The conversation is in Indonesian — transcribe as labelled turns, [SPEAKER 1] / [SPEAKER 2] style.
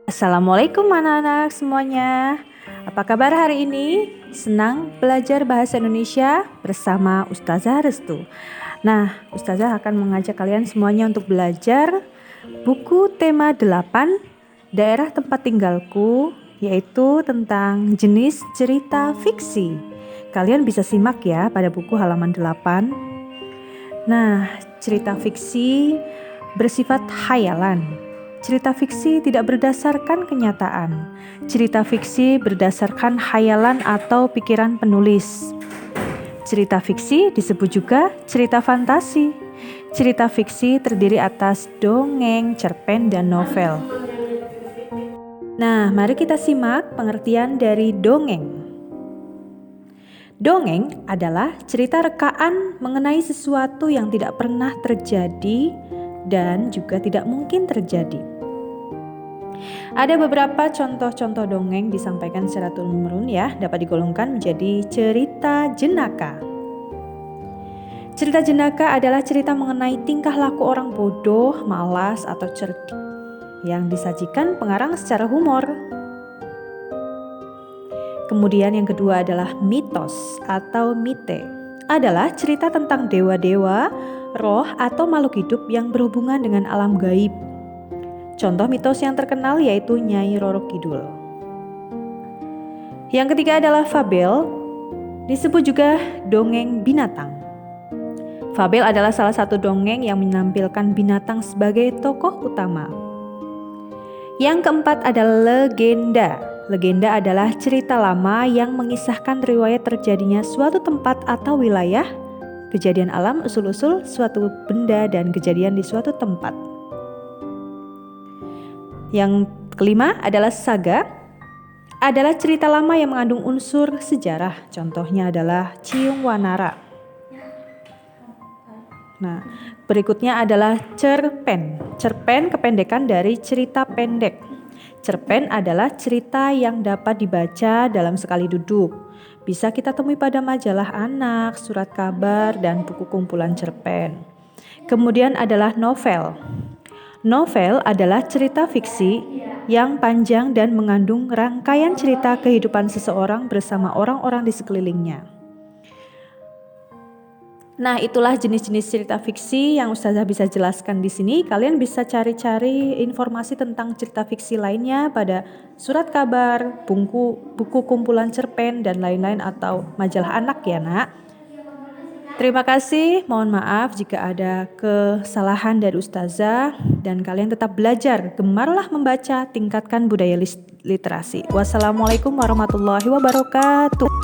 [SPEAKER 1] Assalamualaikum anak-anak semuanya. Apa kabar hari ini? Senang belajar bahasa Indonesia bersama Ustazah Restu. Nah, Ustazah akan mengajak kalian semuanya untuk belajar buku tema 8 Daerah Tempat Tinggalku, yaitu tentang jenis cerita fiksi. Kalian bisa simak ya pada buku halaman 8. Nah, cerita fiksi bersifat khayalan. Cerita fiksi tidak berdasarkan kenyataan. Cerita fiksi berdasarkan khayalan atau pikiran penulis. Cerita fiksi disebut juga cerita fantasi. Cerita fiksi terdiri atas dongeng, cerpen, dan novel. Nah, mari kita simak pengertian dari dongeng. Dongeng adalah cerita rekaan mengenai sesuatu yang tidak pernah terjadi dan juga tidak mungkin terjadi. Ada beberapa contoh-contoh dongeng disampaikan secara turun-temurun ya, dapat digolongkan menjadi cerita jenaka. Cerita jenaka adalah cerita mengenai tingkah laku orang bodoh, malas, atau cerdik yang disajikan pengarang secara humor. Kemudian yang kedua adalah mitos atau mite. Adalah cerita tentang dewa-dewa, roh, atau makhluk hidup yang berhubungan dengan alam gaib. Contoh mitos yang terkenal yaitu Nyai Roro Kidul. Yang ketiga adalah fabel, disebut juga dongeng binatang. Fabel adalah salah satu dongeng yang menampilkan binatang sebagai tokoh utama. Yang keempat adalah legenda. Legenda adalah cerita lama yang mengisahkan riwayat terjadinya suatu tempat atau wilayah, kejadian alam, usul-usul suatu benda, dan kejadian di suatu tempat. Yang kelima adalah saga, adalah cerita lama yang mengandung unsur sejarah. Contohnya adalah Ciung Wanara. Nah, berikutnya adalah cerpen. Cerpen kependekan dari cerita pendek. Cerpen adalah cerita yang dapat dibaca dalam sekali duduk. Bisa kita temui pada majalah anak, surat kabar, dan buku kumpulan cerpen. Kemudian adalah novel. Novel adalah cerita fiksi yang panjang dan mengandung rangkaian cerita kehidupan seseorang bersama orang-orang di sekelilingnya. Nah, itulah jenis-jenis cerita fiksi yang Ustazah bisa jelaskan di sini. Kalian bisa cari-cari informasi tentang cerita fiksi lainnya pada surat kabar, buku kumpulan cerpen, dan lain-lain atau majalah anak ya, Nak. Terima kasih, mohon maaf jika ada kesalahan dari Ustazah, dan kalian tetap belajar, gemarlah membaca, tingkatkan budaya literasi. Wassalamualaikum warahmatullahi wabarakatuh.